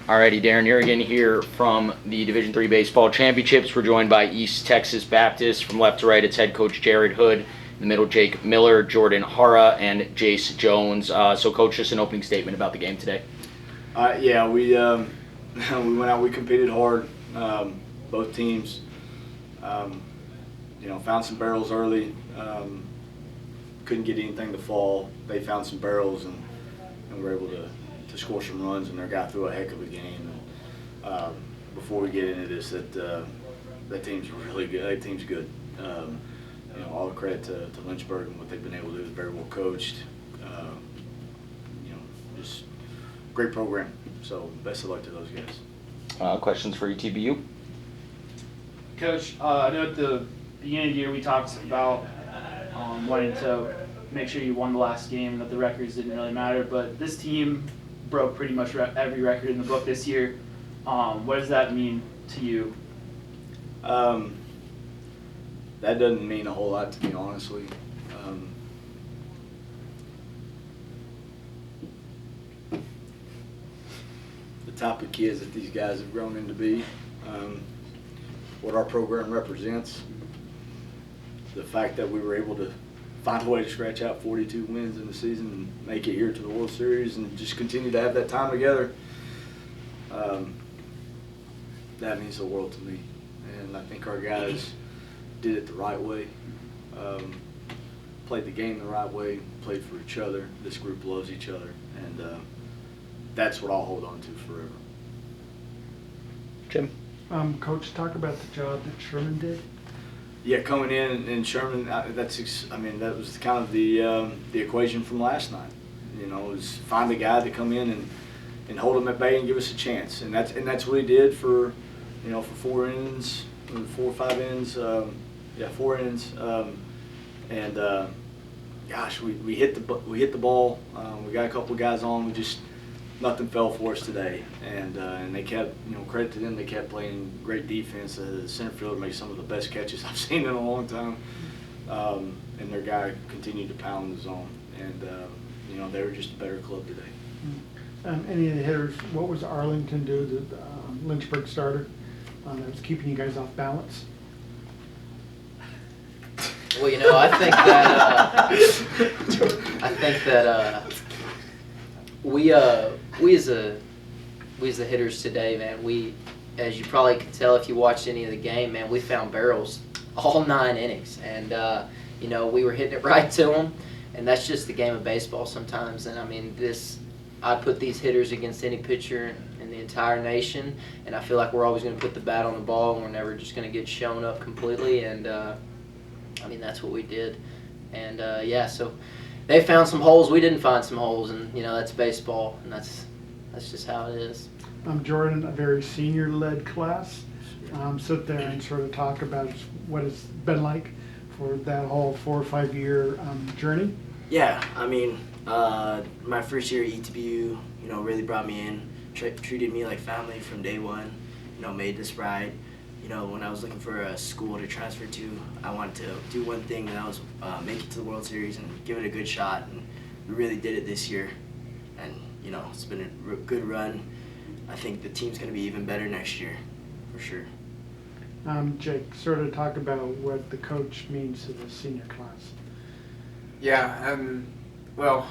Alrighty, Darren Yergin here from the Division III Baseball Championships. We're joined by East Texas Baptist. From left to right, it's head coach Jared Hood. In the middle, Jake Miller, Jordan Hara, and Jase Jones. So, Coach, just an opening statement about the game today. We went out. We competed hard. Both teams, found some barrels early. Couldn't get anything to fall. They found some barrels and were able to score some runs, and their guy threw a heck of a game. And, before we get into this, that team's really good. That team's good. All the credit to Lynchburg and what they've been able to do. Is very well coached. Just great program. So best of luck to those guys. Questions for ETBU? Coach, I know at the beginning of the year we talked about wanting to make sure you won the last game and that the records didn't really matter, but this team broke pretty much every record in the book this year. What does that mean to you? That doesn't mean a whole lot to me, honestly. The type of kids that these guys have grown into be, what our program represents, the fact that we were able to find a way to scratch out 42 wins in the season and make it here to the World Series and just continue to have that time together, that means the world to me. And I think our guys did it the right way, played the game the right way, played for each other. This group loves each other, and that's what I'll hold on to forever. Jim? Coach, talk about the job that Sherman did. Yeah, coming in and Sherman, that was kind of the equation from last night. Was find a guy to come in and hold him at bay and give us a chance, and that's what he did for 4 innings, 4 or 5 innings, 4 innings, gosh, we hit the ball. We got a couple of guys on. Nothing fell for us today, and they kept, credit to them, they kept playing great defense. The center fielder made some of the best catches I've seen in a long time, and their guy continued to pound the zone, and they were just a better club today. Any of the hitters, what was Arlington do, the Lynchburg starter, that was keeping you guys off balance? Well, I think that we as the hitters today, man, we, as you probably could tell if you watched any of the game, man, we found barrels all 9 innings, and we were hitting it right to them, and that's just the game of baseball sometimes. And I mean, I put these hitters against any pitcher in the entire nation, and I feel like we're always going to put the bat on the ball, and we're never just going to get shown up completely. And that's what we did. And so they found some holes, we didn't find some holes, and that's baseball, and that's just how it is. Jordan, a very senior-led class. Sit there and sort of talk about what it's been like for that whole 4 or 5 year journey. Yeah, my first year at ETBU, really brought me in, treated me like family from day one. Made this ride. When I was looking for a school to transfer to, I wanted to do one thing, and that was make it to the World Series and give it a good shot. And we really did it this year. And, it's been a good run. I think the team's going to be even better next year, for sure. Jake, sort of talk about what the coach means to the senior class. Yeah, well,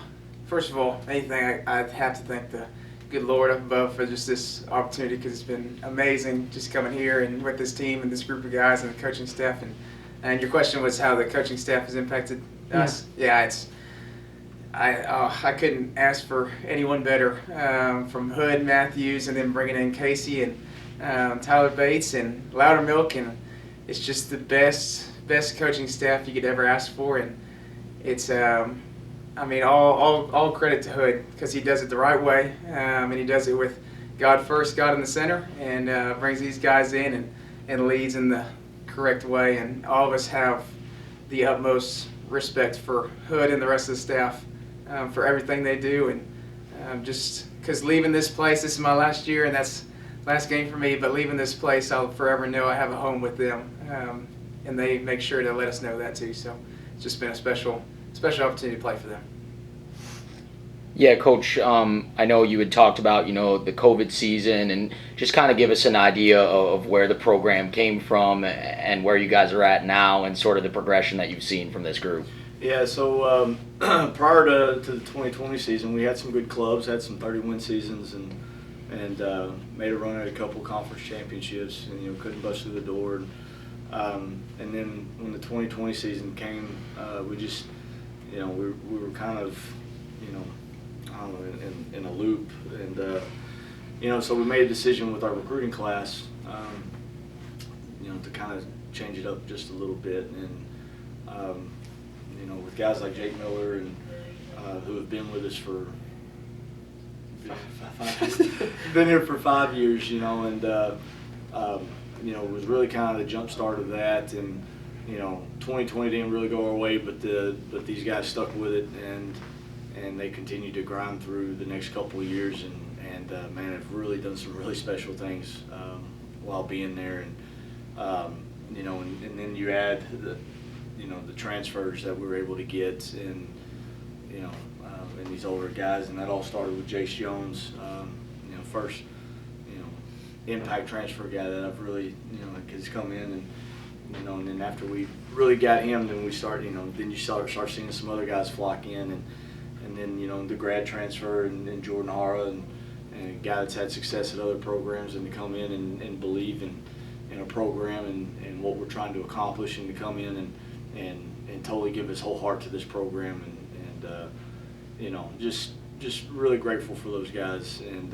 first of all, anything, I'd have to thank the good Lord up above for just this opportunity, because it's been amazing just coming here and with this team and this group of guys and the coaching staff. And your question was how the coaching staff has impacted us. Yeah, I couldn't ask for anyone better, from Hood, Matthews, and then bringing in Casey and Tyler Bates and Loudermilk, and it's just the best coaching staff you could ever ask for. And it's all credit to Hood, because he does it the right way, and he does it with God first, God in the center, and brings these guys in and leads in the correct way. And all of us have the utmost respect for Hood and the rest of the staff for everything they do. And just because leaving this place, this is my last year, and that's last game for me, but leaving this place, I'll forever know I have a home with them, and they make sure to let us know that too. So it's just been a special opportunity to play for them. Yeah, Coach, I know you had talked about, the COVID season and just kind of give us an idea of where the program came from and where you guys are at now and sort of the progression that you've seen from this group. Yeah, so prior to the 2020 season, we had some good clubs, had some 30-win seasons, and made a run at a couple conference championships, and couldn't bust through the door. And then when the 2020 season came, we just, we were kind of, I don't know, in a loop, and so we made a decision with our recruiting class, to kind of change it up just a little bit, and with guys like Jake Miller and who have been with us for been here for 5 years, and it was really kind of the jump start of that, and 2020 didn't really go our way, but these guys stuck with it, and they continued to grind through the next couple of years, and man, have really done some really special things while being there, and then you add the transfers that we were able to get, and and these older guys, and that all started with Jase Jones, first impact transfer guy that I've really has come in, and then after we really got him, then we start then you start seeing some other guys flock in, and then the grad transfer, and Jordan Hara, and a guy that's had success at other programs, and to come in and believe in a program and what we're trying to accomplish, and to come in and totally give his whole heart to this program, and just really grateful for those guys, and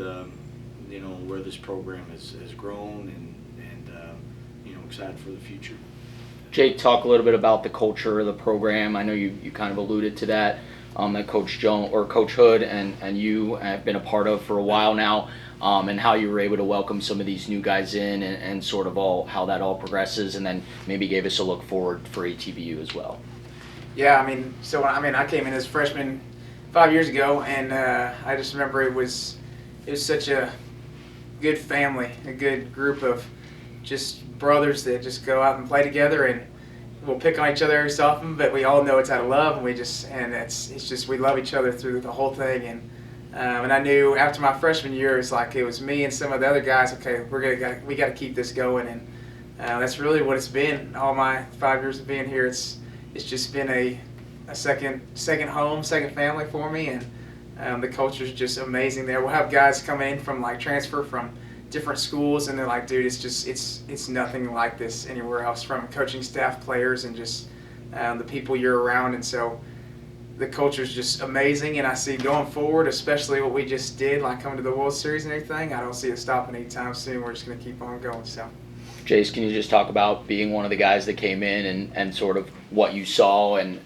where this program has grown, and excited for the future. Jake, talk a little bit about the culture of the program. I know you kind of alluded to that, that Coach Jones or Coach Hood and you have been a part of for a while now, and how you were able to welcome some of these new guys in, and sort of how that all progresses, and then maybe gave us a look forward for ETBU as well. Yeah, I came in as a freshman 5 years ago, and I just remember it was such a good family, a good group of just brothers that just go out and play together, and we'll pick on each other every so often, but we all know it's out of love, and it's just we love each other through the whole thing, and I knew after my freshman year, it was me and some of the other guys. Okay, we got to keep this going, and that's really what it's been all my 5 years of being here. It's just been a second home, second family for me, and the culture's just amazing there. We'll have guys come in from transfer from different schools, and they're like, dude, it's nothing like this anywhere else, from coaching staff, players, and just the people you're around. And so the culture's just amazing, and I see going forward, especially what we just did, coming to the World Series and everything, I don't see it stopping anytime soon. We're just going to keep on going. So, Jase, can you just talk about being one of the guys that came in, and sort of what you saw, and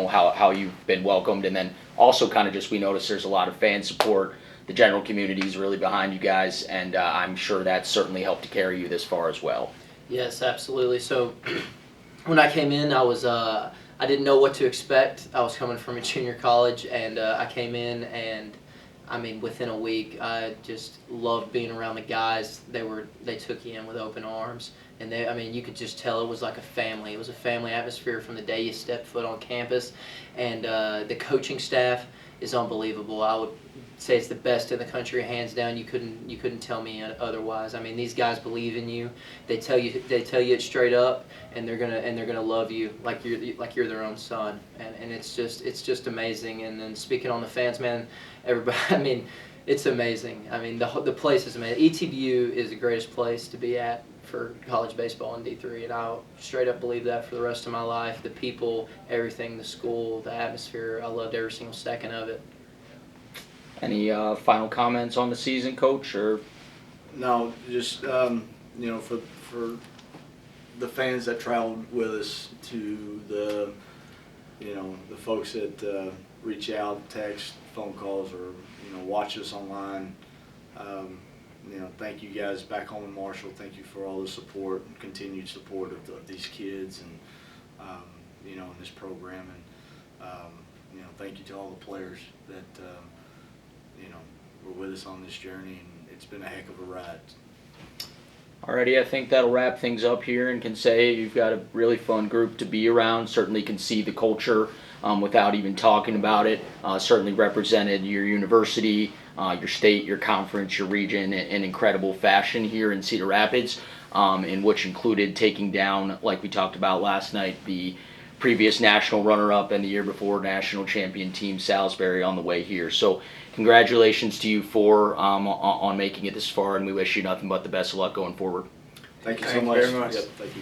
how you've been welcomed, and then also kind of just, we noticed there's a lot of fan support. The general community is really behind you guys, and I'm sure that certainly helped to carry you this far as well. Yes, absolutely. So when I came in, I didn't know what to expect. I was coming from a junior college, and I came in, and within a week, I just loved being around the guys. They took you in with open arms, and you could just tell it was like a family. It was a family atmosphere from the day you stepped foot on campus, and the coaching staff is unbelievable. I would say it's the best in the country, hands down. You couldn't tell me otherwise. These guys believe in you. They tell you it straight up, and they're gonna love you like you're their own son. And it's just amazing. And then speaking on the fans, man, everybody. It's amazing. The place is amazing. ETBU is the greatest place to be at for college baseball in D3, and I'll straight up believe that for the rest of my life. The people, everything, the school, the atmosphere, I loved every single second of it. Any final comments on the season, Coach? Or No, just for the fans that traveled with us, to the folks that reach out, text, phone calls, or watch us online. Thank you guys back home in Marshall. Thank you for all the support and continued support of these kids, and in this program, and thank you to all the players that were with us on this journey, and it's been a heck of a ride. Alrighty, I think that'll wrap things up here, and can say you've got a really fun group to be around. Certainly can see the culture without even talking about it. Certainly represented your university, your state, your conference, your region in incredible fashion here in Cedar Rapids, in which included taking down, like we talked about last night, the previous national runner-up and the year before national champion team Salisbury on the way here. So congratulations to you four on making it this far, and we wish you nothing but the best of luck going forward. Thank you so Thank you much. very much. Yep, thank you.